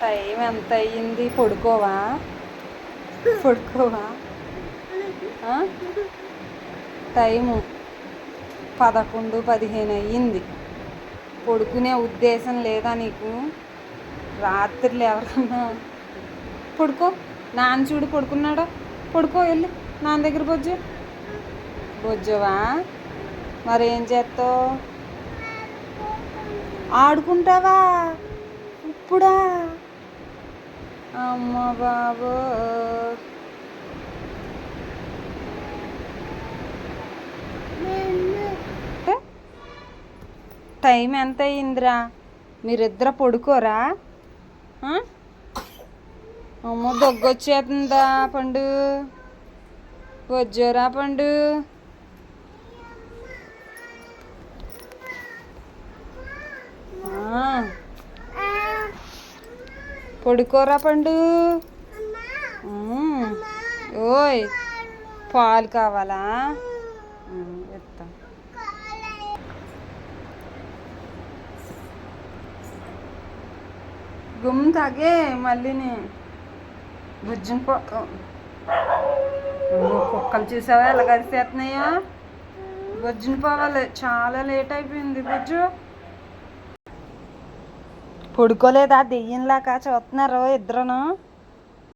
Time ఎంత అయ్యింది? పడుకోవా? పడుకోవా? Time 11:15 అయ్యింది. పడుకునే ఉద్దేశం లేదా నీకు? రాత్రులు ఎవరన్నా పడుకో. నాన్న చూడు పడుకున్నాడా? పడుకో, వెళ్ళి నాన్న దగ్గర బొజ్జు. బొజ్జవా? మరేం చేస్తావు? ఆడుకుంటావా ఇప్పుడా? అమ్మ బాబో, టైం ఎంత అయ్యిందిరా? మీరిద్దరు పడుకోరా? అమ్మో, దగ్గొచ్చేస్తుందా పండు? వచ్చారా పండు? పడుకోరా పండు. ఓయ్, పాలు కావాలా? ఇస్తా. గుమ్ తాగే మళ్ళీని బుజ్జిని కుక్కలు చూసావా ఎలా కలిసేస్తున్నాయో? బుజ్జిని పోవాలి, చాలా లేట్ అయిపోయింది. బుజ్జు పడుకోలేదా? దెయ్యంలాగా చూస్తున్నారు ఇద్దరును.